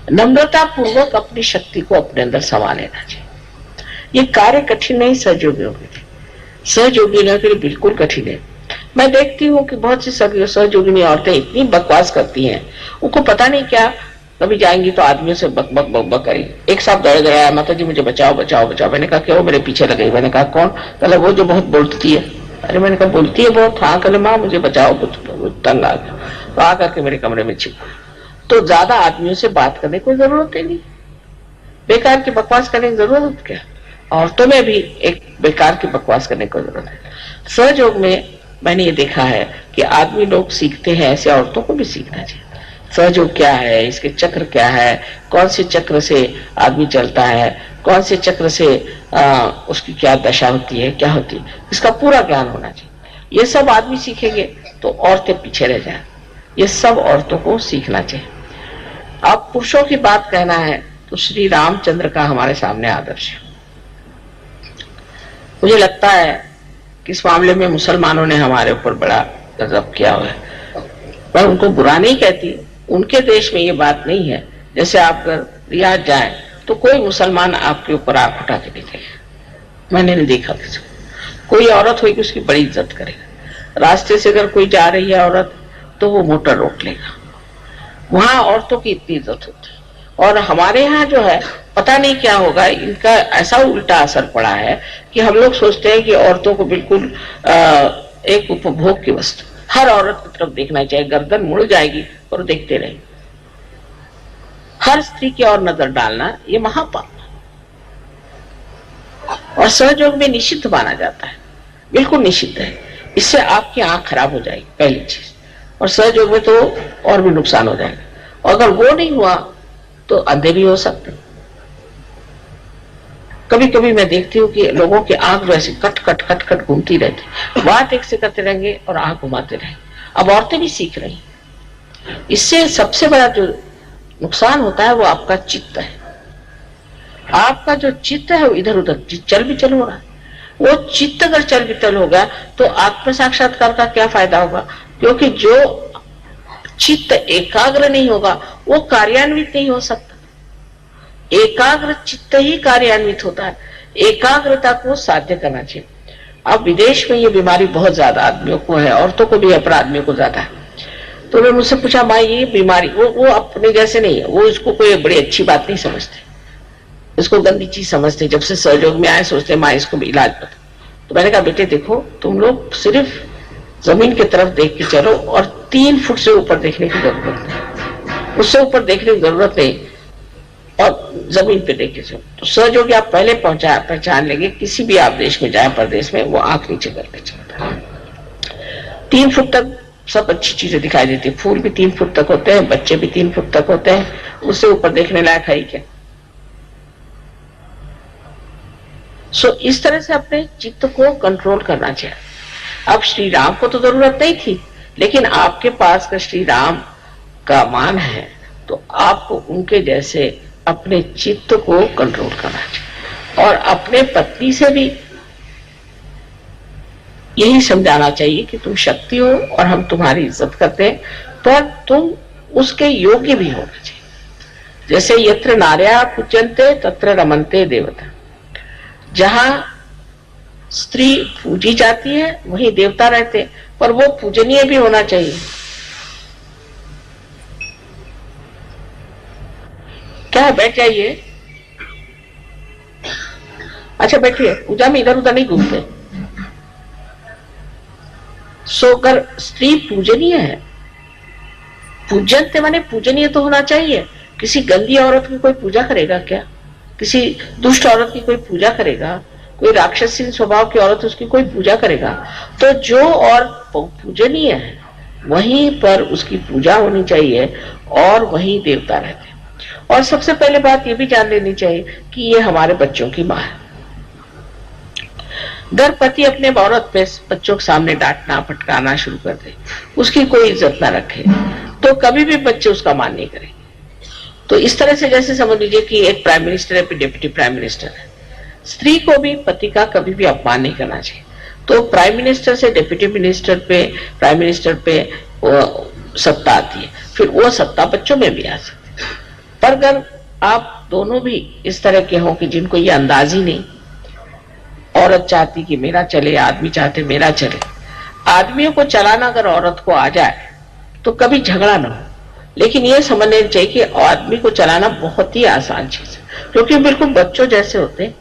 नम्रता पूर्वक अपनी शक्ति को अपने अंदर समा लेना चाहिए। ये कार्य कठिन नहीं सहयोगियों के लिए, सहयोगियों के लिए बिल्कुल कठिन है। मैं देखती हूँ कि बहुत सी सहयोगिनी औरतें इतनी बकवास करती हैं, उनको पता नहीं क्या, कभी जाएंगी तो आदमियों से बक बक बक बक करेंगी। एक साहब दौड़े गया, माता जी मुझे बचाओ बचाओ बचाओ। मैंने कहा क्यों? मेरे पीछे लगे। मैंने कहा कौन? कहला वो जो बहुत बोलती है। अरे मैंने कहा बोलती है बहुत? हाँ। कहले माँ मुझे बचाओ, तंग आ गया। तो आकर के मेरे कमरे में छिप। तो ज्यादा आदमियों से बात करने की जरूरत ही नहीं, बेकार की बकवास करने की जरूरत क्या? औरतों में भी एक बेकार की बकवास करने की जरूरत है। सहयोग में मैंने ये देखा है कि आदमी लोग सीखते हैं, ऐसे औरतों को भी सीखना चाहिए। सहयोग क्या है, इसके चक्र क्या है, कौन से चक्र से आदमी चलता है, कौन से चक्र से उसकी क्या दशा होती है, क्या होती है, इसका पूरा ज्ञान होना चाहिए। ये सब आदमी सीखेंगे तो औरतें पीछे रह जाए। ये सब औरतों को सीखना चाहिए। अब पुरुषों की बात कहना है तो श्री रामचंद्र का हमारे सामने आदर्श है। मुझे लगता है कि इस मामले में मुसलमानों ने हमारे ऊपर बड़ा गजब किया हुआ है। मैं उनको बुरा नहीं कहती, उनके देश में ये बात नहीं है। जैसे आप अगर रियाद जाएं तो कोई मुसलमान आपके ऊपर आंख उठा के देखेगा, मैंने नहीं देखा किसी को। कोई औरत होगी उसकी बड़ी इज्जत करेगा। रास्ते से अगर कोई जा रही है औरत तो वो मोटर रोक लेगा। वहां औरतों की इतनी इज्जत होती है। और हमारे यहाँ जो है पता नहीं क्या होगा, इनका ऐसा उल्टा असर पड़ा है कि हम लोग सोचते हैं कि औरतों को बिल्कुल एक उपभोग की वस्तु, हर औरत की तरफ देखना चाहिए, गर्दन मुड़ जाएगी और देखते रहेंगे। हर स्त्री की ओर नजर डालना ये महापाप और सहयोग में निषिद्ध माना जाता है, बिल्कुल निषिद्ध है। इससे आपकी आंख खराब हो जाएगी पहली चीज, और सहयोग में तो और भी नुकसान हो जाएगा। और अगर वो नहीं हुआ तो अंधे भी हो सकते। कभी कभी मैं देखती हूँ कि लोगों की आंख वैसे कट कट कट कट घूमती रहती, बात एक से करते रहेंगे और आंख घुमाते रहेंगे। अब औरतें भी सीख रही, इससे सबसे बड़ा जो नुकसान होता है वो आपका चित्त है। आपका जो चित्त है वो इधर उधर चल बिचल हो रहा है। वो चित्त अगर चल बिचल होगा तो आत्म साक्षात्कार का क्या फायदा होगा? क्योंकि जो चित्त एकाग्र नहीं होगा वो कार्यान्वित नहीं हो सकता। एकाग्र चित्त ही कार्यान्वित होता है। एकाग्रता को साध्य करना चाहिए। अब विदेश में ये बीमारी बहुत ज्यादा आदमियों को है, औरतों को भी है पर आदमियों को ज्यादा है। तो मैं मुझसे पूछा माँ ये बीमारी, वो अपने जैसे नहीं है, वो इसको कोई बड़ी अच्छी बात नहीं समझते, इसको गंदी चीज समझते। जब से सहयोग में आए सोचते माँ इसको भी इलाज बता। तो मैंने कहा बेटे देखो, तुम लोग सिर्फ जमीन की तरफ देख के चलो और 3 फुट से ऊपर देखने की जरूरत नहीं, उससे ऊपर देखने की जरूरत नहीं, और जमीन पे देख के चलो। तो सहयोगी आप पहले पहचान लेंगे। किसी भी आप देश में जाए परदेश में, वो आंख नीचे करके चलता है। 3 फुट तक सब अच्छी चीजें दिखाई देती है। फूल भी 3 फुट तक होते हैं, बच्चे भी 3 फुट तक होते हैं, उससे ऊपर देखने लायक है क्या? इस तरह से अपने चित्त को कंट्रोल करना चाहिए। अब श्री राम को तो जरूरत नहीं थी, लेकिन आपके पास का श्री राम का मान है तो आपको उनके जैसे अपने चित्त को कंट्रोल करना चाहिए। और अपने पत्नी से भी यही समझाना चाहिए कि तुम शक्ति हो और हम तुम्हारी इज्जत करते हैं, पर तुम उसके योग्य भी होना चाहिए। जैसे यत्र नार्या पूज्यन्ते तत्र रमन्ते देवता। जहां स्त्री पूजी जाती है वहीं देवता रहते हैं, पर वो पूजनीय भी होना चाहिए। क्या बैठ जाइए, अच्छा बैठिए, पूजा में इधर उधर नहीं घूमते। अगर स्त्री पूजनीय है, पूजनते माने पूजनीय तो होना चाहिए। किसी गंदी औरत की कोई पूजा करेगा क्या? किसी दुष्ट औरत की कोई पूजा करेगा? कोई राक्षसी स्वभाव की औरत उसकी कोई पूजा करेगा? तो जो और पूजनीय है वहीं पर उसकी पूजा होनी चाहिए और वहीं देवता रहते हैं। और सबसे पहले बात ये भी जान लेनी चाहिए कि ये हमारे बच्चों की माँ है। अगर पति अपने औरत पे बच्चों के सामने डांटना फटकाना शुरू कर दे, उसकी कोई इज्जत ना रखे, तो कभी भी बच्चे उसका मान नहीं करेंगे। तो इस तरह से जैसे समझ लीजिए कि एक प्राइम मिनिस्टर है, डिप्टी प्राइम मिनिस्टर है, स्त्री को भी पति का कभी भी अपमान नहीं करना चाहिए। तो प्राइम मिनिस्टर से डिप्टी मिनिस्टर पे, प्राइम मिनिस्टर पे सत्ता आती है, फिर वो सत्ता बच्चों में भी आ सकती है। पर अगर आप दोनों भी इस तरह के हो कि जिनको ये अंदाज ही नहीं, औरत चाहती कि मेरा चले, आदमी चाहते मेरा चले, आदमियों को चलाना अगर औरत को आ जाए तो कभी झगड़ा ना हो। लेकिन ये समझना चाहिए कि आदमी को चलाना बहुत ही आसान चीज है, क्योंकि बिल्कुल बच्चों जैसे होते हैं,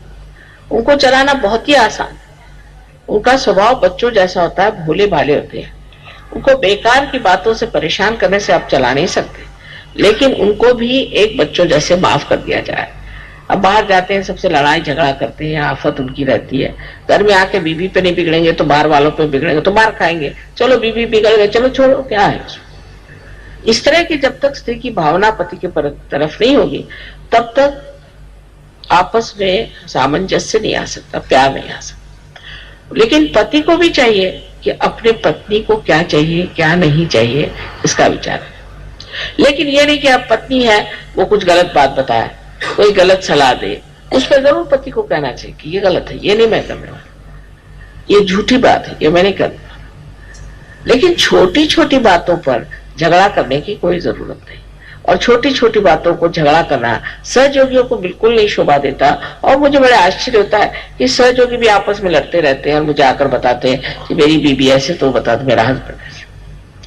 उनको चलाना बहुत ही आसान है। उनका स्वभाव बच्चों जैसा होता है, भोले भाले होते हैं। उनको बेकार की बातों से परेशान करने से आप चला नहीं सकते, लेकिन उनको भी एक बच्चों जैसे माफ कर दिया जाए। अब बाहर जाते हैं, सबसे लड़ाई झगड़ा करते हैं, आफत उनकी रहती है। घर में आके बीवी पे नहीं बिगड़ेंगे तो बाहर वालों पे बिगड़ेंगे, तो मार खाएंगे। चलो बीवी बिगड़ गए, चलो छोड़ो, क्या है। इस तरह की जब तक स्त्री की भावना पति के तरफ नहीं होगी, तब तक आपस में सामंजस्य नहीं आ सकता, प्यार नहीं आ सकता। लेकिन पति को भी चाहिए कि अपने पत्नी को क्या चाहिए क्या नहीं चाहिए इसका विचार है। लेकिन ये नहीं कि आप पत्नी है, वो कुछ गलत बात बताए, कोई गलत सलाह दे, उस पर जरूर पति को कहना चाहिए कि ये गलत है, ये नहीं मैं करने वाला, ये झूठी बात है, ये मैं नहीं करना। लेकिन छोटी छोटी बातों पर झगड़ा करने की कोई जरूरत नहीं, और छोटी छोटी बातों को झगड़ा करना सहयोगियों को बिल्कुल नहीं शोभा देता। और मुझे बड़ा आश्चर्य होता है कि सहयोगी भी आपस में लड़ते रहते हैं और मुझे आकर बताते हैं कि मेरी बीबी ऐसे, तो बता दो मेरा हस्बैंड ऐसे।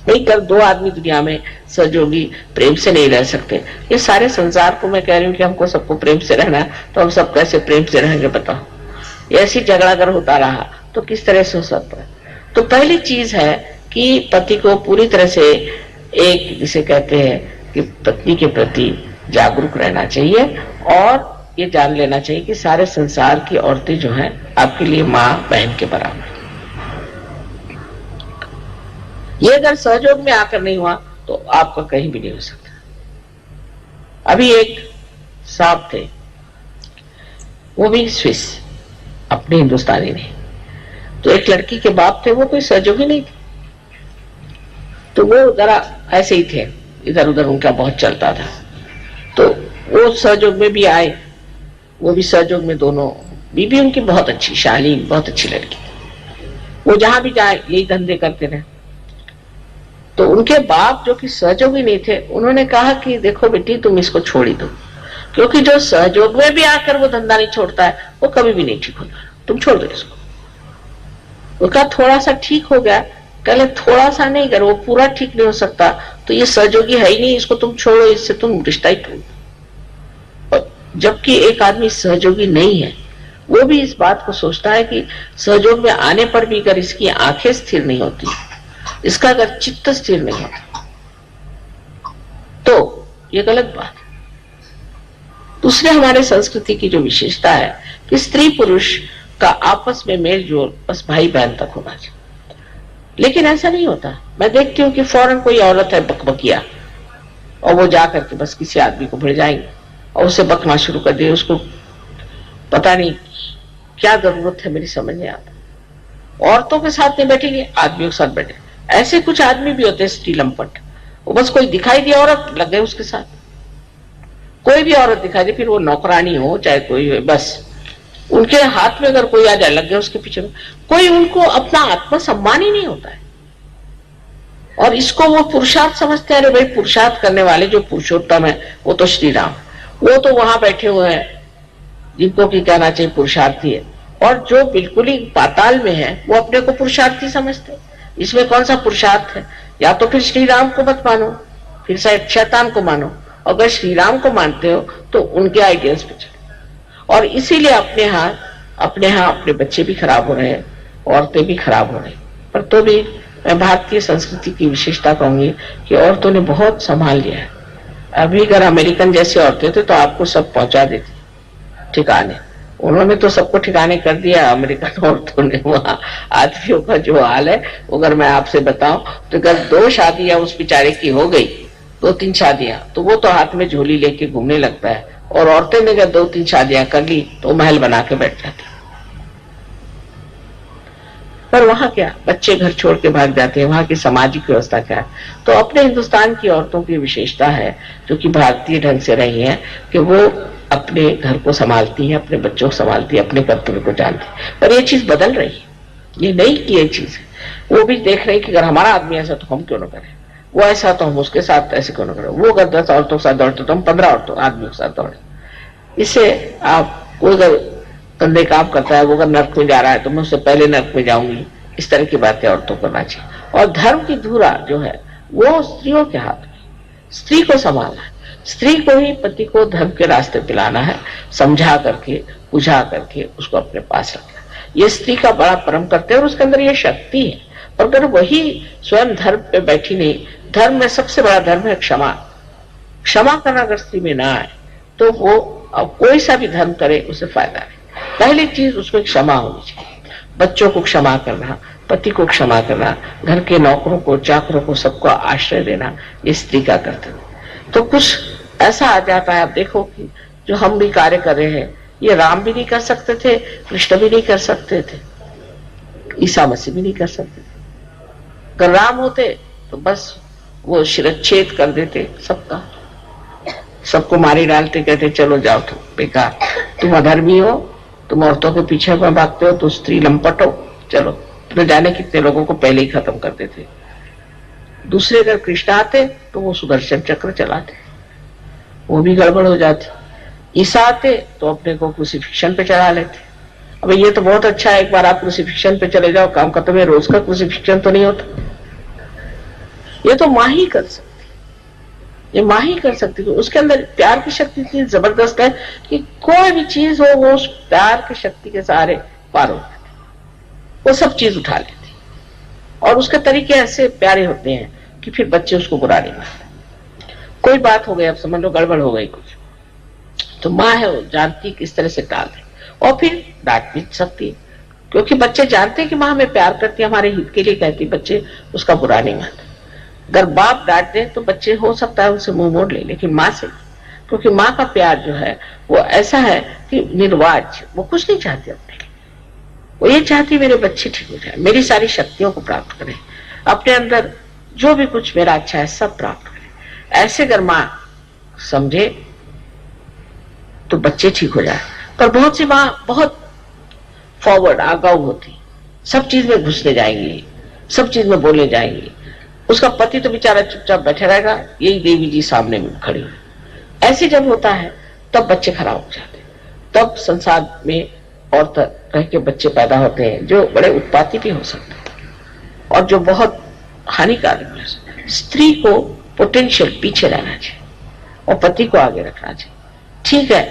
नहीं कर, दो आदमी दुनिया में सहयोगी प्रेम से नहीं रह सकते। ये सारे संसार को मैं कह रही हूँ कि हमको सबको प्रेम से रहना है, तो हम सब कैसे प्रेम से रहेंगे बताओ। ऐसी झगड़ा अगर होता रहा तो किस तरह से हो सकता है। तो पहली चीज है कि पति को पूरी तरह से एक, जिसे कहते हैं कि पत्नी के प्रति जागरूक रहना चाहिए, और ये जान लेना चाहिए कि सारे संसार की औरतें जो हैं आपके लिए माँ बहन के बराबर। ये अगर सहयोग में आकर नहीं हुआ तो आपका कहीं भी नहीं हो सकता। अभी एक साहब थे, वो भी स्विस, अपने हिंदुस्तानी नहीं, तो एक लड़की के बाप थे, वो कोई सहयोगी नहीं थे, तो वो जरा ऐसे ही थे, इधर उधर उनका बहुत चलता था। तो वो सहयोग में भी आए, वो भी सहयोग में, दोनों बीबी उनकी बहुत अच्छी, शालीन, बहुत अच्छी लड़की। वो जहां भी जाए यही धंधे करते रहे। तो उनके बाप जो कि सहयोगी नहीं थे, उन्होंने कहा कि देखो बेटी तुम इसको छोड़ ही दो, क्योंकि जो सहयोग में भी आकर वो धंधा नहीं छोड़ता है वो कभी भी नहीं ठीक होता, तुम छोड़ दो इसको। वो कहा थोड़ा सा ठीक हो गया, कहले थोड़ा सा नहीं, अगर वो पूरा ठीक नहीं हो सकता तो ये सहयोगी है ही नहीं, इसको तुम छोड़ो, इससे तुम रिश्ता ही तोड़। जबकि एक आदमी सहयोगी नहीं है, वो भी इस बात को सोचता है कि सहयोग में आने पर भी अगर इसकी आंखें स्थिर नहीं होती, इसका अगर चित्त स्थिर नहीं होता, तो ये गलत बात है। दूसरे हमारे संस्कृति की जो विशेषता है कि स्त्री पुरुष का आपस में मेल जोल बस भाई बहन तक होना चाहिए, लेकिन ऐसा नहीं होता। मैं देखती हूँ कि फौरन कोई औरत है बकबकिया, और वो जाकर के बस किसी आदमी को भिड़ जाएंगे और उसे बकना शुरू कर दे। उसको पता नहीं क्या जरूरत है, मेरी समझ नहीं आता। औरतों के साथ नहीं बैठेंगे, आदमियों के साथ बैठे। ऐसे कुछ आदमी भी होते हैं स्त्री लंपट, वो बस कोई दिखाई दी औरत लग गए उसके साथ। कोई भी औरत दिखाई दे, फिर वो नौकरानी हो चाहे कोई हो, बस उनके हाथ में अगर कोई आ जाए लग गए उसके पीछे में। कोई उनको अपना आत्मसम्मान ही नहीं होता है, और इसको वो पुरुषार्थ समझते हैं। अरे भाई, पुरुषार्थ करने वाले जो पुरुषोत्तम है वो तो श्री राम, वो तो वहां बैठे हुए हैं जिनको की कहना चाहिए पुरुषार्थी है, और जो बिल्कुल ही पाताल में है वो अपने को पुरुषार्थी समझते हैं। इसमें कौन सा पुरुषार्थ है? या तो फिर श्री राम को मत मानो, फिर शैतान को मानो। अगर श्री राम को मानते हो तो उनके आइडियाज पे चलो। और इसीलिए अपने यहाँ अपने बच्चे भी खराब हो रहे हैं, औरतें भी खराब हो रही। पर तो भी मैं भारतीय संस्कृति की विशेषता कहूंगी कि औरतों ने बहुत संभाल लिया है। अभी अगर अमेरिकन जैसी औरतें थे तो आपको सब पहुंचा देती ठिकाने, उन्होंने तो सबको ठिकाने कर दिया अमेरिकन औरतों ने। वहां आदमियों का जो हाल है, अगर मैं आपसे बताऊं तो अगर 2 शादियां उस बेचारे की हो गई, 2-3 शादियां, तो वो तो हाथ में झोली लेके घूमने लगता है। और औरतें ने अगर 2-3 शादियां कर ली तो महल बना के बैठ जाती। पर वहां क्या, बच्चे घर छोड़ के भाग जाते हैं। वहां की सामाजिक व्यवस्था क्या है? तो अपने हिंदुस्तान की औरतों की विशेषता है, जो कि भारतीय ढंग से रही है, कि वो अपने घर को संभालती है, अपने बच्चों को संभालती है, अपने कर्तव्य को जानती है। पर ये चीज बदल रही है, ये नहीं की ये चीज है। वो भी देख रहे कि अगर हमारा आदमी ऐसा तो हम क्यों ना करें। वो ऐसा तो हम उसके साथ ऐसे क्यों ना करें, वो अगर 10 औरतों के साथ दौड़ते तो हम 15 औरतों आदमियों के साथ दौड़े। इससे आप कोई अगर गंदे काम करता है, वो अगर नर्क में जा रहा है तो मैं उससे पहले नर्क में जाऊंगी, इस तरह की बातें औरतों को करना चाहिए। और धर्म की धुरा जो है वो स्त्रियों के हाथ में, स्त्री को संभालना है, स्त्री को ही पति को धर्म के रास्ते पे लाना है, समझा करके बुझा करके उसको अपने पास रखना। ये स्त्री का बड़ा परम करते हैं और उसके अंदर ये शक्ति है। और अगर वही स्वयं धर्म पे बैठी नहीं, धर्म में सबसे बड़ा धर्म है क्षमा। क्षमा करना अगर स्त्री में ना आए तो वो कोई सा भी धर्म करे उसे फायदा नहीं। पहली चीज उसमें क्षमा होनी चाहिए। बच्चों को क्षमा करना, पति को क्षमा करना, घर के नौकरों को, चाकरों को, सबको आश्रय देना, ये स्त्री का कर्तव्य। तो कुछ ऐसा आ जाता है, आप देखो कि जो हम भी कार्य कर रहे हैं, ये राम भी नहीं कर सकते थे, कृष्ण भी नहीं कर सकते थे, ईसा मसीह भी नहीं कर सकते थे। अगर राम होते तो बस वो शिरच्छेद कर देते सबका, सबको मारी डालते, कहते चलो जाओ तुम बेकार, तुम अधर्मी हो, तुम औरतों के पीछे में भागते हो, तो स्त्री लंपट हो, चलो। तो जाने कितने लोगों को पहले ही खत्म कर देते। दूसरे अगर कृष्ण आते तो वो सुदर्शन चक्र चलाते, वो भी गड़बड़ हो जाती। ईसा आते तो अपने को क्रूसिफिक्शन पे चढ़ा लेते। अब ये तो बहुत अच्छा है, एक बार आप क्रूसिफिक्शन पे चले जाओ, काम खत्म है। रोज का क्रूसिफिक्शन तो नहीं होता। ये तो माँ ही कर सकती, ये माँ ही कर सकती है। उसके अंदर प्यार की शक्ति इतनी जबरदस्त है कि कोई भी चीज हो वो उस प्यार की शक्ति के सहारे पार हो जाती, वो सब चीज उठा लेती। और उसके तरीके ऐसे प्यारे होते हैं कि फिर बच्चे उसको बुरा नहीं मानते। कोई बात हो गई, अब समझ लो गड़बड़ हो गई कुछ, तो माँ है वो जानती किस तरह से टाल दे, और फिर डांट भी सकती है, क्योंकि बच्चे जानते हैं कि माँ हमें प्यार करती है, हमारे हित के लिए कहती, बच्चे उसका बुरा नहीं मानते। अगर बाप डांट दे तो बच्चे हो सकता है उनसे मुंह मोड़ ले, लेकिन माँ से, क्योंकि माँ का प्यार जो है वो ऐसा है कि निर्वाज, वो कुछ नहीं चाहती अपने लिए, वो ये चाहती मेरे बच्चे ठीक हो जाए, मेरी सारी शक्तियों को प्राप्त करें, अपने अंदर जो भी कुछ मेरा अच्छा है सब प्राप्त करें। ऐसे अगर माँ समझे तो बच्चे ठीक हो जाए। पर बहुत सी माँ बहुत फॉरवर्ड आगाऊ होती, सब चीज में घुसने जाएंगी, सब चीज में बोलने जाएंगी। उसका पति तो बेचारा चुपचाप बैठे रहेगा, यही देवी जी सामने में खड़ी हुई। ऐसे जब होता है तब बच्चे खराब हो जाते, तब संसार में और तरह के बच्चे पैदा होते हैं जो बड़े उत्पाती भी हो सकते हैं और जो बहुत हानिकारक है। स्त्री को पोटेंशियल पीछे रहना चाहिए और पति को आगे रखना चाहिए। ठीक है,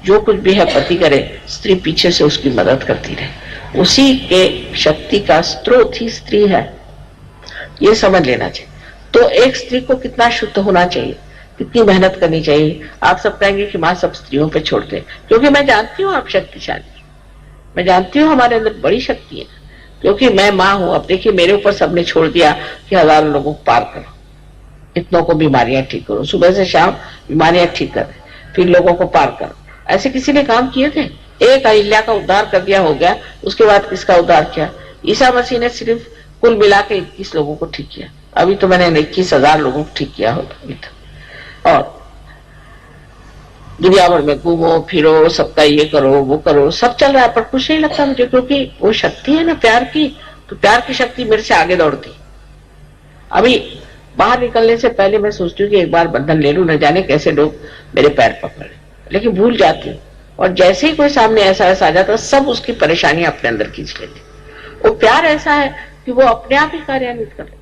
जो कुछ भी है पति करे, स्त्री पीछे से उसकी मदद करती रहे, उसी के शक्ति का स्रोत ही स्त्री है, ये समझ लेना चाहिए। तो एक स्त्री को कितना शुद्ध होना चाहिए, कितनी मेहनत करनी चाहिए। आप सब कहेंगे कि माँ सब स्त्रियों पे छोड़ते, क्योंकि मैं जानती हूँ आप शक्तिशाली, मैं जानती हूँ हमारे अंदर बड़ी शक्ति है, क्योंकि मैं माँ हूं। अब देखिए मेरे ऊपर सबने छोड़ दिया कि हजारों लोगों को पार करो, इतनों को बीमारियां ठीक करो, सुबह से शाम बीमारियां ठीक कर, फिर लोगों को पार करो। ऐसे किसी ने काम किए थे? एक अहिल्या का उद्धार कर दिया, हो गया। उसके बाद किसका उद्धार किया? ईसा मसीह ने सिर्फ कुल मिला के 21 लोगों को ठीक किया। अभी तो मैंने 21,000 लोगों को ठीक किया होता। और दुनिया भर में घूमो फिरो, सबका ये करो वो करो, सब चल रहा है, पर कुछ नहीं लगता मुझे, क्योंकि वो शक्ति है ना प्यार की, तो प्यार की शक्ति मेरे से आगे दौड़ती। अभी बाहर निकलने से पहले मैं सोचती हूँ कि एक बार बंधन ले लूं, न जाने कैसे लोग मेरे पैर पकड़े, लेकिन भूल जाती हूँ। और जैसे ही कोई सामने ऐसा आ जाता, सब उसकी परेशानियां अपने अंदर खींच लेती। वो प्यार ऐसा है कि वो अपने आप ही कार्यान्वित करे।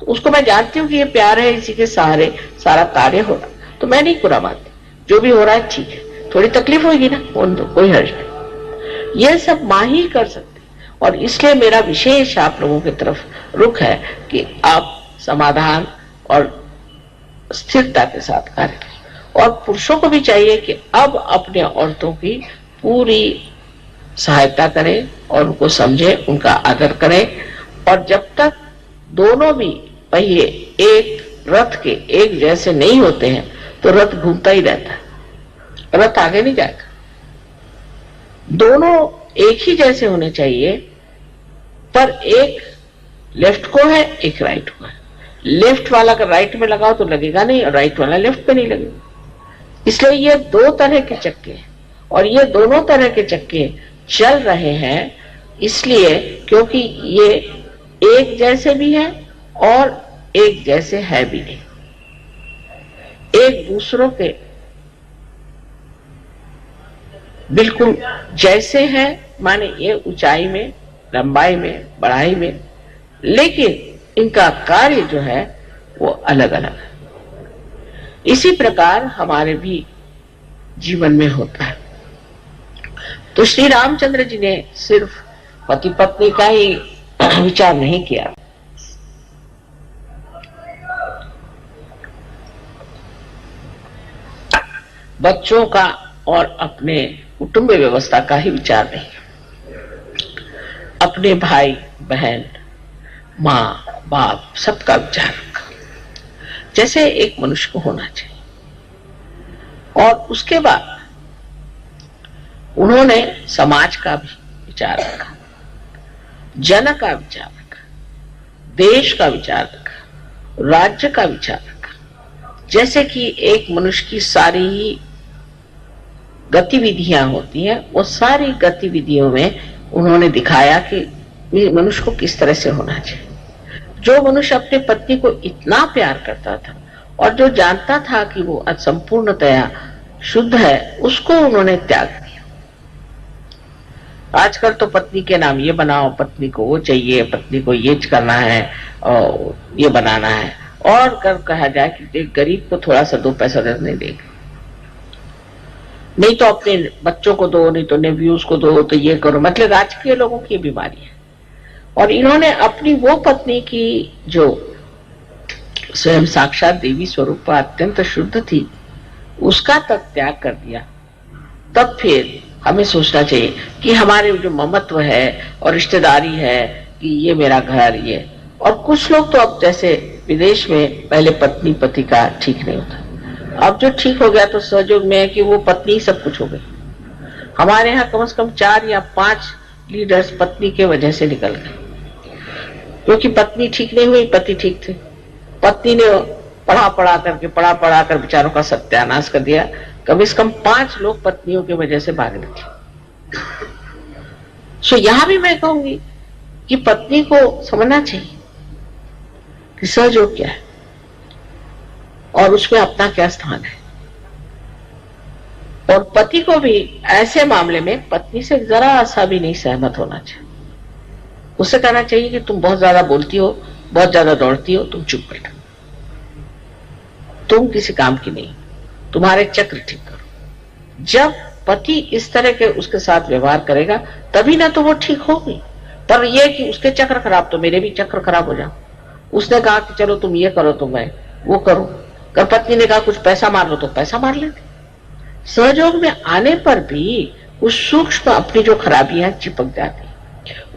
तो उसको मैं जानती हूँ कि ये प्यार है, इसी के सहारे सारा कार्य हो रहा, तो मैं नहीं बुरा मानती, जो भी हो रहा है ठीक है। थोड़ी तकलीफ होगी ना, कोई हर्ज नहीं, ये सब माँ ही कर सकते। और इसलिए मेरा विशेष आप लोगों की तरफ रुख है कि आप समाधान और स्थिरता के साथ कार्य करें। और पुरुषों को भी चाहिए कि अब अपने औरतों की पूरी सहायता करें और उनको समझे, उनका आदर करें। और जब तक दोनों भी पहिए एक रथ के एक जैसे नहीं होते हैं तो रथ घूमता ही रहता है, रथ आगे नहीं जाएगा। दोनों एक ही जैसे होने चाहिए, पर एक लेफ्ट को है, एक राइट को है। लेफ्ट वाला अगर राइट में लगाओ तो लगेगा नहीं, और राइट वाला लेफ्ट पे नहीं लगेगा। इसलिए ये दो तरह के चक्के हैं, और ये दोनों तरह के चक्के चल रहे हैं इसलिए क्योंकि ये एक जैसे भी हैं और एक जैसे है भी नहीं, एक दूसरों के बिल्कुल जैसे हैं, माने ये ऊंचाई में, लंबाई में, बढ़ाई में, लेकिन इनका कार्य जो है वो अलग अलग है। इसी प्रकार हमारे भी जीवन में होता है। तो श्री रामचंद्र जी ने सिर्फ पति पत्नी का ही विचार नहीं किया, बच्चों का और अपने कुटुंब व्यवस्था का ही विचार नहीं, अपने भाई बहन, माँ बाप, सबका विचार रखा, जैसे एक मनुष्य को होना चाहिए। और उसके बाद उन्होंने समाज का भी विचार रखा, जन का विचार रखा, देश का विचार रखा, राज्य का विचार रखा। जैसे कि एक मनुष्य की सारी ही गतिविधियां होती हैं, वो सारी गतिविधियों में उन्होंने दिखाया कि मनुष्य को किस तरह से होना चाहिए। जो मनुष्य अपने पत्नी को इतना प्यार करता था और जो जानता था कि वो संपूर्णतया शुद्ध है, उसको उन्होंने त्याग दिया। आजकल तो पत्नी के नाम ये बनाओ, पत्नी को वो चाहिए, पत्नी को ये करना है और ये बनाना है, और कर कहा जाए कि गरीब को थोड़ा सा 2 पैसा नहीं देगा, नहीं तो अपने बच्चों को दो, नहीं तो नेव्यूज को दो, तो ये करो। मतलब राजकीय लोगों की बीमारी है। और इन्होंने अपनी वो पत्नी की जो स्वयं साक्षात देवी स्वरूप अत्यंत शुद्ध थी, उसका तक त्याग कर दिया। तब फिर हमें सोचना चाहिए कि हमारे जो ममत्व है और रिश्तेदारी है कि ये मेरा घर, ये। और कुछ लोग तो अब जैसे विदेश में पहले पत्नी पति का ठीक नहीं होता, अब जो ठीक हो गया तो सहयोग में है कि वो पत्नी सब कुछ हो गई। हमारे यहाँ कम से कम 4 या 5 लीडर्स पत्नी के वजह से निकल गए, क्योंकि पत्नी ठीक नहीं हुई, पति ठीक थे। पत्नी ने पढ़ा पढ़ा कर विचारों का सत्यानाश कर दिया। कम से कम 5 लोग पत्नियों की वजह से भाग निकले। सो यहां भी मैं कहूंगी कि पत्नी को समझना चाहिए कि सहयोग क्या है और उसमें अपना क्या स्थान है। और पति को भी ऐसे मामले में पत्नी से जरा सा भी नहीं सहमत होना चाहिए। उसे कहना चाहिए कि तुम बहुत ज्यादा बोलती हो, बहुत ज्यादा दौड़ती हो, तुम चुप बैठो, तुम किसी काम की नहीं, तुम्हारे चक्र ठीक करो। जब पति इस तरह के उसके साथ व्यवहार करेगा तभी ना तो वो ठीक होगी। पर यह कि उसके चक्र खराब तो मेरे भी चक्र खराब हो जाओ। उसने कहा कि चलो तुम ये करो तो मैं वो करूं, कर पत्नी ने कहा कुछ पैसा मार लो तो पैसा मार लेते। सहयोग में आने पर भी उस सूक्ष्म अपनी जो खराबियां चिपक जाती,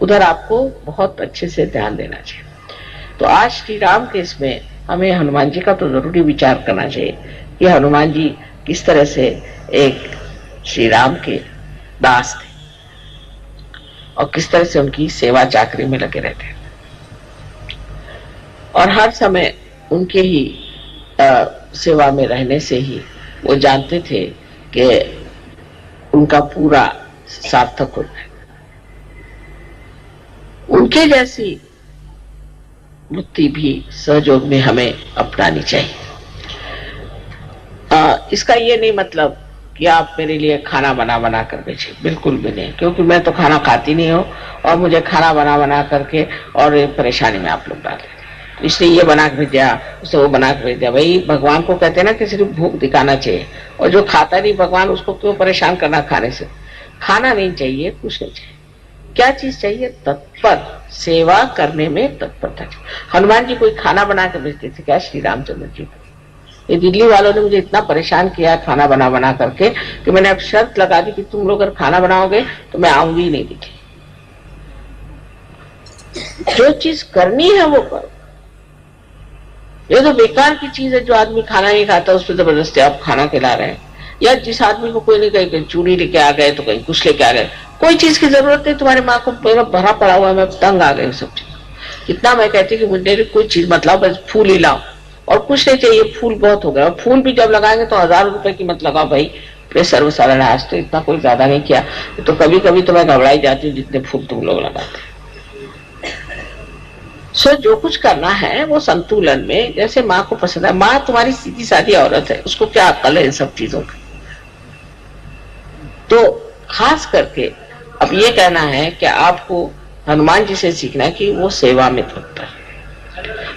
उधर आपको बहुत अच्छे से ध्यान देना चाहिए। तो आज श्री राम के इसमें हमें हनुमान जी का तो जरूरी विचार करना चाहिए कि हनुमान जी किस तरह से एक श्री राम के दास थे और किस तरह से उनकी सेवा चाकरी में लगे रहते और हर समय उनके ही सेवा में रहने से ही वो जानते थे कि उनका पूरा सार्थक हो जाए। उनके जैसी वृत्ति भी सहयोग में हमें अपनानी चाहिए। इसका ये नहीं मतलब कि आप मेरे लिए खाना बना कर बेचे, बिल्कुल भी नहीं, क्योंकि मैं तो खाना खाती नहीं हूँ और मुझे खाना बना करके और परेशानी में आप लोग डाल देते, इसलिए ये बना के भेज दिया, उसे वो बना के भेज दिया। भाई भगवान को कहते हैं ना कि सिर्फ भूख दिखाना चाहिए, और जो खाता नहीं भगवान उसको क्यों परेशान करना खाने से। खाना नहीं चाहिए, कुछ नहीं चाहिए। क्या चीज चाहिए? तत्पर सेवा करने में तत्परता चाहिए। हनुमान जी कोई खाना बना के भेजते थे क्या श्री रामचंद्र जी को? ये दिल्ली वालों ने मुझे इतना परेशान किया खाना बना करके कि मैंने अब शर्त लगा दी कि तुम लोग अगर खाना बनाओगे तो मैं आऊंगी ही नहीं दिखे। जो चीज करनी है वो करो। ये तो बेकार की चीज है जो आदमी खाना नहीं खाता उस पर जबरदस्ती आप खाना खिला रहे हैं। या जिस आदमी को कोई नहीं कहीं चूड़ी लेके आ गए तो कहीं कुछ लेके आ गए, कोई चीज की जरूरत नहीं, तुम्हारे माँ को भरा पड़ा हुआ है, मैं तंग आ गई सब चीज। इतना मैं कहती कि मुझे कोई चीज मत लाओ, बस फूल ही लाओ और कुछ नहीं चाहिए, फूल बहुत हो गया। और फूल भी जब लगाएंगे तो 1000 रुपए की मत लगाओ भाई, सर्वसाधारण आज तो इतना कोई ज्यादा नहीं किया। तो कभी कभी तो मैं घबराई जाती हूँ जितने फूल तुम लोग लगाते। सो जो कुछ करना है वो संतुलन में, जैसे माँ को पसंद है, माँ तुम्हारी सीधी सादी औरत है, उसको क्या अकल है इन सब चीजों की। तो खास करके अब ये कहना है कि आपको हनुमान जी से सीखना है कि वो सेवा में तत्पर।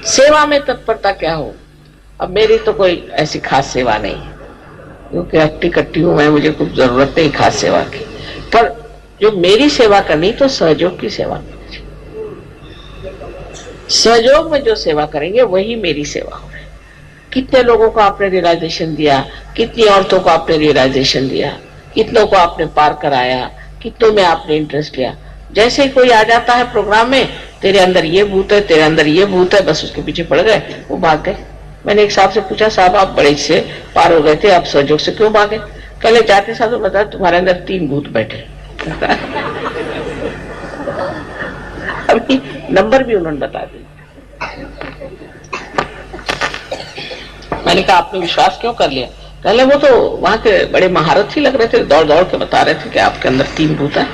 सेवा में तत्परता क्या हो? अब मेरी तो कोई ऐसी खास सेवा नहीं है, क्योंकि हट्टी कट्टी हूं मैं, मुझे कुछ जरूरत नहीं खास सेवा की। पर जो मेरी सेवा करनी तो सहयोग की सेवा करनी, सहयोग में जो सेवा करेंगे वही मेरी सेवा हो। कितने लोगों को आपने रियलाइजेशन दिया, कितनी औरतों को आपने रियलाइजेशन दिया, कितनों को आपने पार कराया, कितनों में आपने इंटरेस्ट लिया। जैसे ही कोई आ जाता है प्रोग्राम में, तेरे अंदर ये भूत है, तेरे अंदर ये भूत है, बस उसके पीछे पड़ गए, वो भाग गए। मैंने एक साहब से पूछा, साहब आप बड़े से पार हो गए थे, आप सहयोग से क्यों भागे? कल जाते साहब तो बता, तुम्हारे अंदर 3 भूत बैठे। अभी नंबर भी उन्होंने बता दिया। मैंने कहा आपने विश्वास क्यों कर लिया? पहले वो तो वहां के बड़े महारथ ही लग रहे थे, दौड़ दौड़ के बता रहे थे कि आपके अंदर 3 भूत है।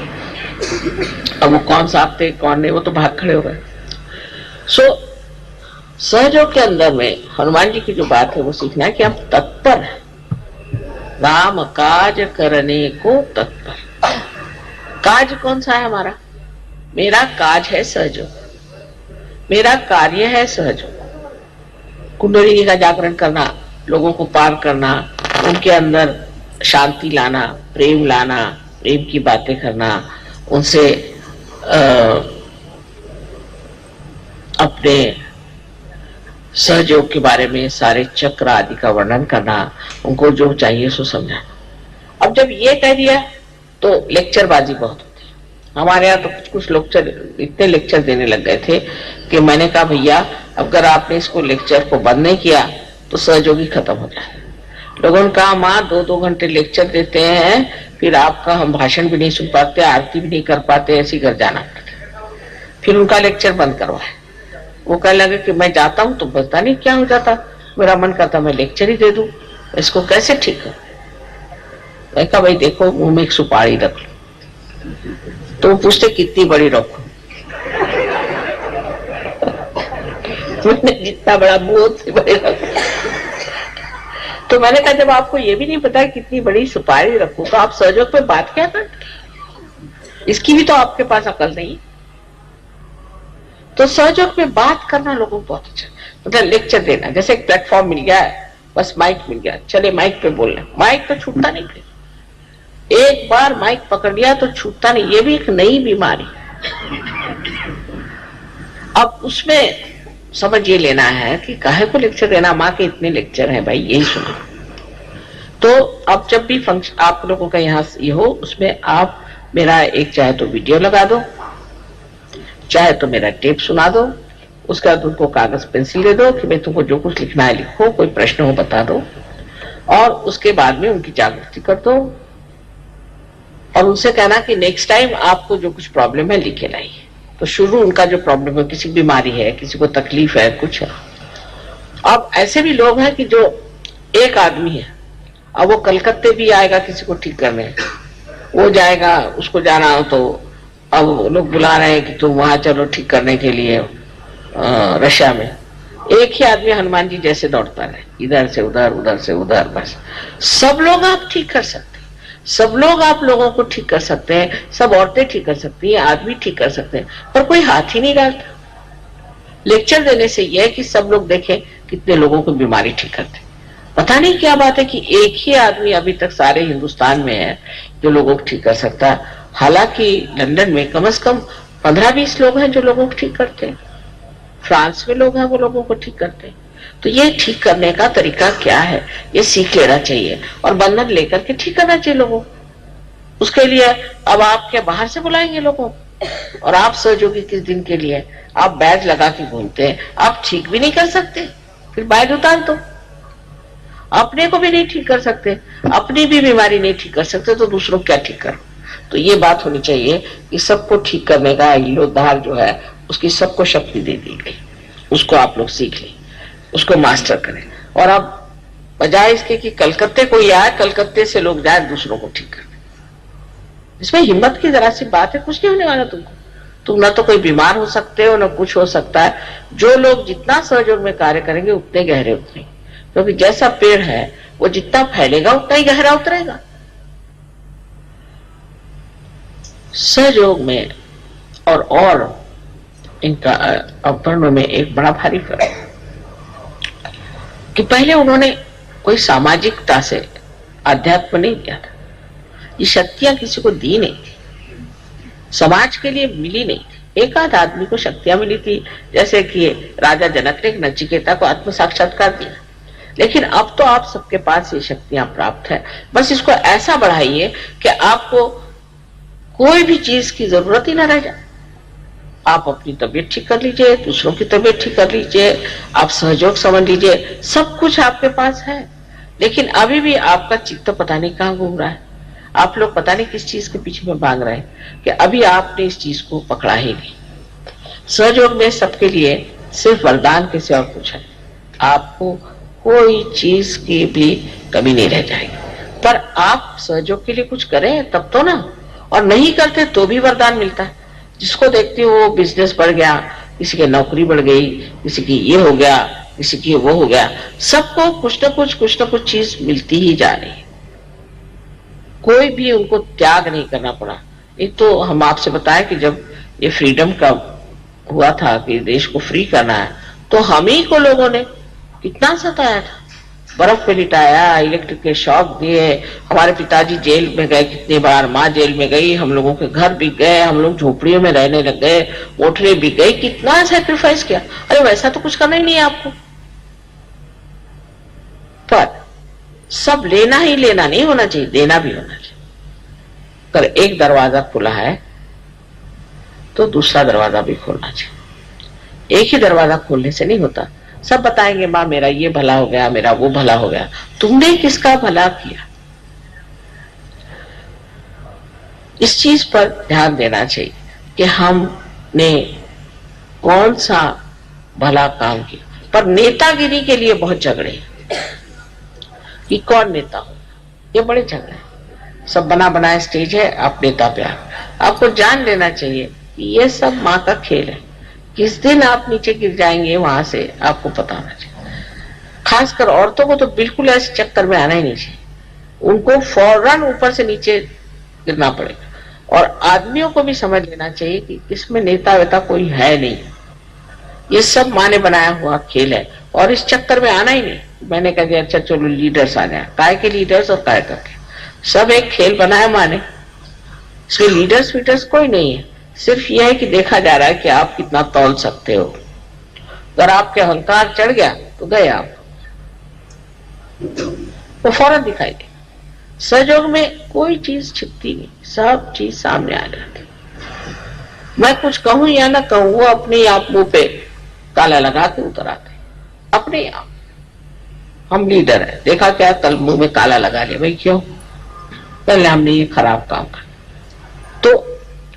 अब वो कौन साहब थे कौन नहीं, वो तो भाग खड़े हो गए। सहयोग के अंदर में हनुमान जी की जो बात है वो सीखना है कि हम तत्पर है, राम काज करने को तत्पर। काज कौन सा है हमारा? मेरा काज है सहयोग, मेरा कार्य है सहयोग। कुंडलिनी का जागरण करना, लोगों को पार करना, उनके अंदर शांति लाना, प्रेम लाना, प्रेम की बातें करना, उनसे अपने सहयोग के बारे में सारे चक्र आदि का वर्णन करना, उनको जो चाहिए सो समझाना। अब जब ये कह दिया तो लेक्चरबाजी बहुत होती है। हमारे यहाँ तो कुछ लेक्चर, इतने लेक्चर देने लग गए थे कि मैंने कहा भैया अगर आपने इसको लेक्चर को बंद नहीं किया तो सहयोगी खत्म हो जाए। लोगों ने कहा माँ 2-2 घंटे लेक्चर देते हैं, फिर आपका हम भाषण भी नहीं सुन पाते, आरती भी नहीं कर पाते, ऐसी घर जाना पड़ता। फिर उनका लेक्चर बंद करवाए। वो कहने लगे कि मैं जाता हूँ तो पता नहीं क्या हो जाता, मेरा मन करता मैं लेक्चर ही दे दूं, इसको कैसे ठीक है? मैं कहा भाई देखो मुंह में एक सुपारी रख लो, तो वो पूछते कितनी बड़ी रखो? मैंने जितना बड़ा मुंह उतनी बड़ी रखो। तो मैंने कहा जब आपको ये भी नहीं पता कितनी बड़ी सुपारी रखो तो आप सहयोग पे बात क्या करते? इसकी भी तो आपके पास अकल नहीं। तो सहयोग पे बात करना लोगों को बहुत अच्छा, मतलब लेक्चर देना, जैसे एक प्लेटफॉर्म मिल गया है, बस माइक मिल गया, चले माइक पे बोलना, माइक तो छूटता नहीं, फिर एक बार माइक पकड़ लिया तो छूटता नहीं। ये भी एक नई बीमारी। अब उसमें समझ ये लेना है कि काहे को लेक्चर देना, माँ के इतने लेक्चर हैं भाई, यही सुनो। तो अब जब भी फंक्शन आप लोगों का यहाँ ये हो, उसमें आप मेरा एक चाहे तो वीडियो लगा दो, चाहे तो मेरा टेप सुना दो, उसके बाद उनको कागज पेंसिल दे दो कि भाई तुमको जो कुछ लिखना है लिखो, कोई प्रश्न हो बता दो, और उसके बाद में उनकी जागृति कर दो और उनसे कहना कि नेक्स्ट टाइम आपको जो कुछ प्रॉब्लम है लिखे लाइए। तो शुरू उनका जो प्रॉब्लम है, किसी बीमारी है, किसी को तकलीफ है, कुछ है। अब ऐसे भी लोग हैं कि जो एक आदमी है, अब वो कलकत्ते भी आएगा किसी को ठीक करने, वो जाएगा, उसको जाना हो तो अब लोग बुला रहे हैं कि तुम वहां चलो ठीक करने के लिए रशिया में। एक ही आदमी हनुमान जी जैसे दौड़ता रहे, इधर से उधर, उधर से उधर, बस। सब लोग आप ठीक कर सकते हैं, सब लोग आप लोगों को ठीक कर सकते हैं, सब औरतें ठीक कर सकती हैं, आदमी ठीक कर सकते हैं, पर कोई हाथ ही नहीं डालता। लेक्चर देने से यह है कि सब लोग देखें कितने लोगों को बीमारी ठीक करते। पता नहीं क्या बात है कि एक ही आदमी अभी तक सारे हिंदुस्तान में है जो लोगों को ठीक कर सकता है। हालांकि लंदन में कम से कम 15-20 लोग हैं जो लोगों को ठीक करते हैं, फ्रांस में लोग हैं वो लोगों को ठीक करते हैं। तो ये ठीक करने का तरीका क्या है, ये सीख लेना चाहिए और बंधन लेकर के ठीक करना चाहिए लोगों। उसके लिए अब आप क्या बाहर से बुलाएंगे लोगों, और आप सहयोगी किस दिन के लिए? आप बैज लगा के घूमते हैं, आप ठीक भी नहीं कर सकते, फिर बैज उतार दो। अपने को भी नहीं ठीक कर सकते, अपनी भी बीमारी नहीं ठीक कर सकते, तो दूसरों क्या ठीक करो? तो ये बात होनी चाहिए कि सबको ठीक करने का इलोधार जो है उसकी सबको शक्ति दे दी गई, उसको आप लोग सीख लें, उसको मास्टर करें। और अब बजाय इसके कि कलकत्ते कोई आए, कलकत्ते से लोग जाए दूसरों को ठीक करने, इसमें हिम्मत की जरा सी बात है, कुछ नहीं होने वाला तुमको। तुम न तो कोई बीमार हो सकते हो, न कुछ हो सकता है। जो लोग जितना सहयोग में कार्य करेंगे उतने गहरे उतरेंगे, क्योंकि जैसा पेड़ है वो जितना फैलेगा उतना ही गहरा उतरेगा। सहयोग में और इनका अवतरण में एक बड़ा भारी फर्क है कि पहले उन्होंने कोई सामाजिकता से अध्यात्म नहीं दिया था। ये शक्तियां किसी को दी नहीं थी, समाज के लिए मिली नहीं थी। एक आध आदमी को शक्तियां मिली थी, जैसे कि राजा जनक ने नचिकेता को आत्म साक्षात्कार दिया। लेकिन अब तो आप सबके पास ये शक्तियां प्राप्त है, बस इसको ऐसा बढ़ाइए कि आपको कोई भी चीज की जरूरत ही ना रह जाए। आप अपनी तबीयत ठीक कर लीजिए, दूसरों की तबीयत ठीक कर लीजिए, आप सहयोग समझ लीजिए, सब कुछ आपके पास है। लेकिन अभी भी आपका चित्त पता नहीं कहां घूम रहा है, आप लोग पता नहीं किस चीज के पीछे में भाग रहे हैं कि अभी आपने इस चीज को पकड़ा ही नहीं। सहयोग में सबके लिए सिर्फ वरदान के सिवा कुछ है, आपको कोई चीज की भी कमी नहीं रह जाएगी। पर आप सहयोग के लिए कुछ करें तब तो ना, और नहीं करते तो भी वरदान मिलता है। जिसको देखते हो वो बिजनेस बढ़ गया, किसी की नौकरी बढ़ गई, किसी की ये हो गया, किसी की वो हो गया, सबको कुछ ना कुछ चीज मिलती ही जा रही है। कोई भी उनको त्याग नहीं करना पड़ा। एक तो हम आपसे बताएं कि जब ये फ्रीडम का हुआ था कि देश को फ्री करना है, तो हम ही को लोगों ने कितना सताया था, बर्फ पे लिटाया, इलेक्ट्रिक के शॉक दिए, हमारे पिताजी जेल में गए कितनी बार, माँ जेल में गई, हम लोगों के घर बिक गए, हम लोग झोपड़ियों में रहने लग गए, मोटरें बिक गई, कितना सैक्रिफाइस किया। अरे वैसा तो कुछ करना ही नहीं है आपको। पर सब लेना ही लेना नहीं होना चाहिए, देना भी होना चाहिए। अगर एक दरवाजा खुला है तो दूसरा दरवाजा भी खोलना चाहिए। एक ही दरवाजा खोलने से नहीं होता। सब बताएंगे माँ मेरा ये भला हो गया, मेरा वो भला हो गया, तुमने किसका भला किया? इस चीज पर ध्यान देना चाहिए कि हमने कौन सा भला काम किया। पर नेतागिरी के लिए बहुत झगड़े कि कौन नेता हो, ये बड़े झगड़े। सब बना बनाया स्टेज है, आप नेता पे आपको जान लेना चाहिए कि ये सब माँ का खेल है। किस दिन आप नीचे गिर जाएंगे वहां से आपको पता होना चाहिए। खासकर औरतों को तो बिल्कुल ऐसे चक्कर में आना ही नहीं चाहिए, उनको फौरन ऊपर से नीचे गिरना पड़ेगा। और आदमियों को भी समझ लेना चाहिए कि इसमें नेता वेता कोई है नहीं, ये सब माँ ने बनाया हुआ खेल है, और इस चक्कर में आना ही नहीं। मैंने कह दिया अच्छा चलो लीडर्स आ जाए, काय के लीडर्स और काय करके, सब एक खेल बनाया माँ ने। इसमें लीडर्स वीडर्स कोई नहीं है, सिर्फ यह है कि देखा जा रहा है कि आप कितना तौल सकते हो। अगर आपके अहंकार चढ़ गया तो गए आप, वो फौरन दिखाई दे। सहयोग में कोई चीज छिपती नहीं, सब चीज सामने आ जाती। मैं कुछ कहूं या ना कहूं, वो अपने आप मुंह पे ताला लगा के उतर आते अपने आप। हम लीडर है, देखा क्या कल मुंह में ताला लगा लिया, भाई क्यों? पहले हमने ये खराब काम कर। तो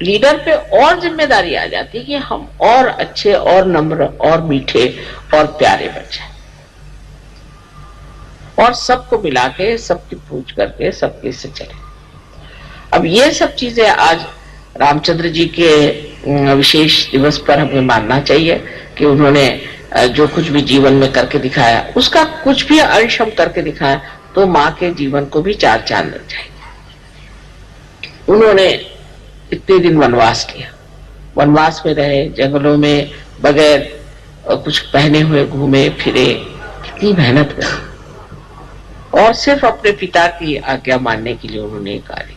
लीडर पे और जिम्मेदारी आ जाती है कि हम और अच्छे और नम्र और मीठे और प्यारे बन जाए, और सबको मिला के सबकी पूछ करके सबके से चले। अब ये सब चीजें आज रामचंद्र जी के विशेष दिवस पर हमें मानना चाहिए कि उन्होंने जो कुछ भी जीवन में करके दिखाया, उसका कुछ भी अंश हम करके दिखाया तो माँ के जीवन को भी चार चांद लग जाएंगे। उन्होंने इतने दिन वनवास किया, वनवास में रहे, जंगलों में बगैर कुछ पहने हुए घूमे फिरे, कितनी मेहनत करी, और सिर्फ अपने पिता की आज्ञा मानने के लिए उन्होंने कार्य किया।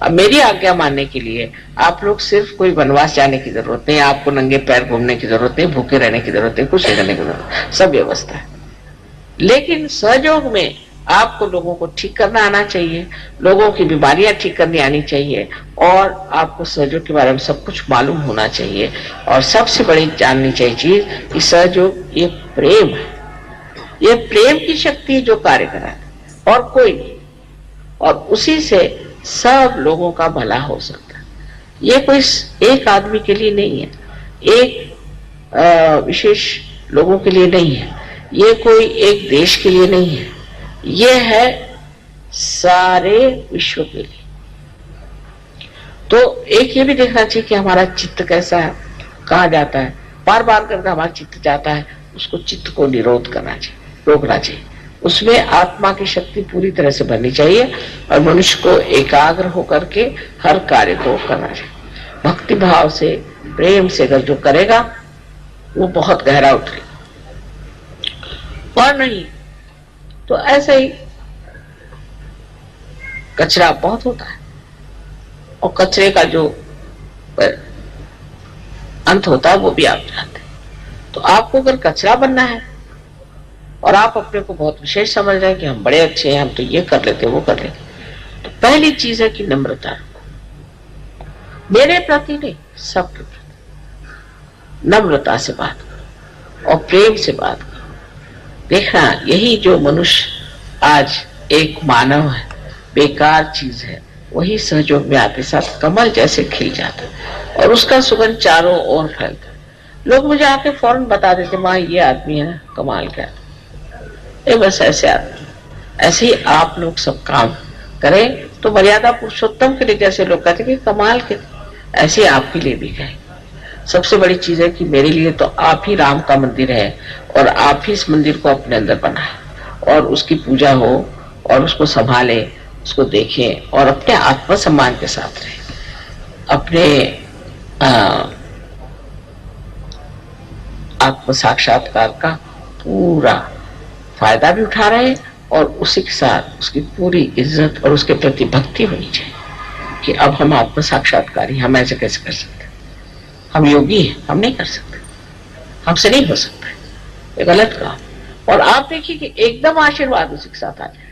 अब मेरी आज्ञा मानने के लिए आप लोग सिर्फ कोई वनवास जाने की जरूरत नहीं, आपको नंगे पैर घूमने की जरूरत नहीं, भूखे रहने की जरूरत नहीं, कुछ नहीं करने की जरूरत, सब व्यवस्था है। लेकिन सहयोग में आपको लोगों को ठीक करना आना चाहिए, लोगों की बीमारियां ठीक करनी आनी चाहिए, और आपको सहयोग के बारे में सब कुछ मालूम होना चाहिए। और सबसे बड़ी जाननी चाहिए चीज कि सहयोग ये प्रेम है, ये प्रेम की शक्ति जो कार्य करा है और कोई नहीं, और उसी से सब लोगों का भला हो सकता है। ये कोई एक आदमी के लिए नहीं है, एक विशेष लोगों के लिए नहीं है, ये कोई एक देश के लिए नहीं है, ये है सारे विश्व के लिए। तो एक ये भी देखना चाहिए कि हमारा चित्त कैसा है, कहाँ जाता है। बार बार करके हमारा चित्त जाता है, उसको चित्त को निरोध करना चाहिए, रोकना चाहिए। उसमें आत्मा की शक्ति पूरी तरह से भरनी चाहिए और मनुष्य को एकाग्र होकर के हर कार्य को करना चाहिए। भक्ति भाव से, प्रेम से अगर जो करेगा वो बहुत गहरा उतरेगा, और नहीं तो ऐसे ही कचरा बहुत होता है, और कचरे का जो अंत होता है वो भी आप जानते हैं। तो आपको अगर कचरा बनना है और आप अपने को बहुत विशेष समझ रहे हैं कि हम बड़े अच्छे हैं, हम तो ये कर लेते वो कर लेते, तो पहली चीज है कि नम्रता रखो, मेरे प्रति नहीं सबके प्रति नम्रता से बात करो और प्रेम से बात करो। देखना यही जो मनुष्य आज एक मानव है, बेकार चीज है, वही सहयोग में आते साथ कमल जैसे खिल जाता है और उसका सुगंध चारों ओर फैलता है। लोग मुझे आके फौरन बता देते, माँ ये आदमी है ना कमाल का, ये बस ऐसे आदमी। ऐसे ही आप लोग सब काम करें तो मर्यादा पुरुषोत्तम के लिए जैसे लोग कहते कि कमाल के, ऐसे आपके लिए भी कहें। सबसे बड़ी चीज है कि मेरे लिए तो आप ही राम का मंदिर है और आप ही इस मंदिर को अपने अंदर बनाए और उसकी पूजा हो और उसको संभाले, उसको देखें और अपने आत्मसम्मान के साथ रहे, अपने आत्म साक्षात्कार का पूरा फायदा भी उठा रहे और उसी के साथ उसकी पूरी इज्जत और उसके प्रति भक्ति होनी चाहिए कि अब हम आत्म साक्षात्कारी, हम ऐसे कैसे कर सकते, हम योगी हैं, हम नहीं कर सकते, हमसे नहीं हो सकता, ये गलत काम। और आप देखिए कि एकदम आशीर्वाद उसी के साथ आ जाए,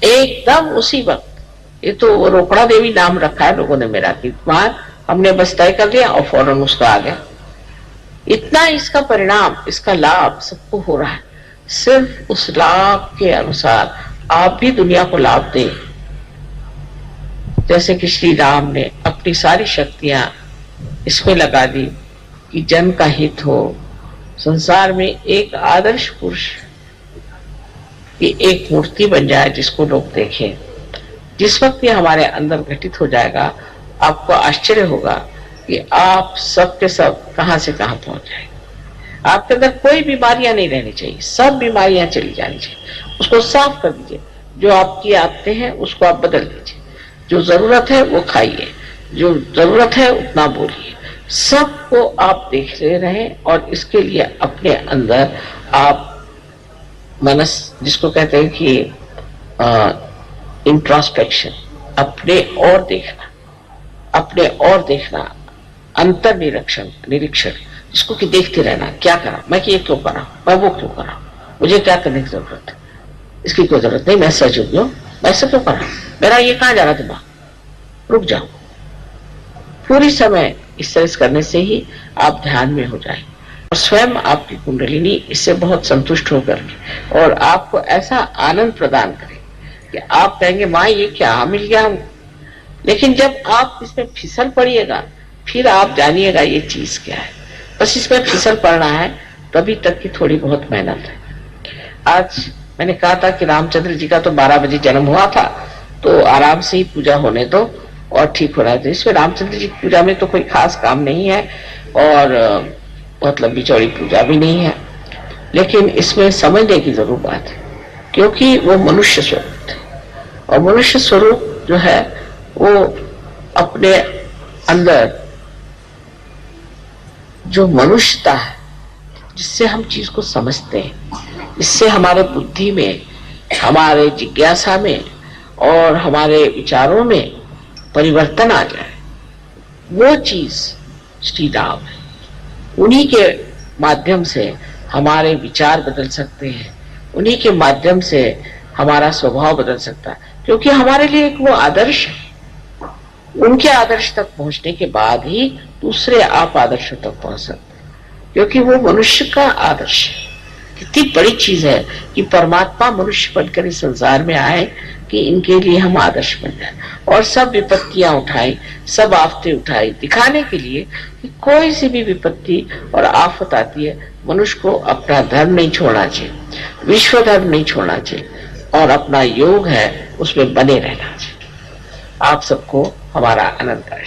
एकदम उसी वक्त। ये तो रोकड़ा देवी नाम रखा है लोगों ने मेरा, कि हमने बस तय कर दिया और फौरन उसको आ गया। इतना इसका परिणाम, इसका लाभ सबको हो रहा है। सिर्फ उस लाभ के अनुसार आप भी दुनिया को लाभ दें, जैसे कि श्री राम ने अपनी सारी शक्तियां इसमें लगा दी कि जन का हित हो, संसार में एक आदर्श पुरुष की एक मूर्ति बन जाए जिसको लोग देखें। जिस वक्त ये हमारे अंदर घटित हो जाएगा, आपको आश्चर्य होगा कि आप सब के सब कहां से कहां पहुंच जाएंगे। आपके अंदर कोई बीमारियां नहीं रहनी चाहिए, सब बीमारियां चली जानी चाहिए। उसको साफ कर दीजिए, जो आपकी आदतें हैं उसको आप बदल दीजिए, जो जरूरत है वो खाइए, जो जरूरत है उतना बोलिए, सबको आप देख ले रहे और इसके लिए अपने अंदर आप मनस, जिसको कहते हैं कि इंट्रोस्पेक्शन, अपने और देखना, अपने और देखना, अंतर निरीक्षण, जिसको कि देखते रहना, क्या करा मैं, कि ये क्यों करा, मैं वो क्यों करा, मुझे क्या करने की जरूरत है, इसकी कोई जरूरत नहीं, मैं सहयोग हूं, मैं ऐसा क्यों करा, मेरा ये कहां जा रहा दिमाग, रुक जाओ। पूरी समय इस तरह करने से ही आप ध्यान में हो जाए और स्वयं आपकी कुंडलिनी इससे बहुत संतुष्ट होकर और आपको ऐसा आनंद प्रदान करे कि आप कहेंगे माँ ये क्या मिल गया हमको। लेकिन जब आप इसमें फिसल पड़िएगा फिर आप जानिएगा ये चीज क्या है। बस इसमें फिसल पड़ना है, तभी तक की थोड़ी बहुत मेहनत है। आज मैंने कहा था कि रामचंद्र जी का तो 12 बजे जन्म हुआ था, तो आराम से ही पूजा होने दो और ठीक हो रहा है। तो इसमें रामचंद्र जी की पूजा में तो कोई खास काम नहीं है और मतलब बिचौड़ी पूजा भी नहीं है, लेकिन इसमें समझने की जरूर बात है, क्योंकि वो मनुष्य स्वरूप थे और मनुष्य स्वरूप जो है वो अपने अंदर जो मनुष्यता है, जिससे हम चीज को समझते हैं, इससे हमारे बुद्धि में, हमारे जिज्ञासा में और हमारे विचारों में परिवर्तन आ जाए, वो चीज श्री राम है। उन्हीं के माध्यम से हमारे विचार बदल सकते हैं, उन्हीं के माध्यम से हमारा स्वभाव बदल सकता है, क्योंकि हमारे लिए एक वो आदर्श है। उनके आदर्श तक पहुंचने के बाद ही दूसरे आप आदर्शों तक पहुंच सकते हैं, क्योंकि वो मनुष्य का आदर्श है। कितनी बड़ी चीज है कि परमात्मा मनुष्य बनकर इस संसार में आए कि इनके लिए हम आदर्श बन जाए और सब विपत्तियां उठाई, सब आफतें उठाई, दिखाने के लिए कि कोई सी भी विपत्ति और आफत आती है, मनुष्य को अपना धर्म नहीं छोड़ना चाहिए, विश्व धर्म नहीं छोड़ना चाहिए और अपना योग है उसमें बने रहना चाहिए। आप सबको हमारा अनंत आशीर्वाद।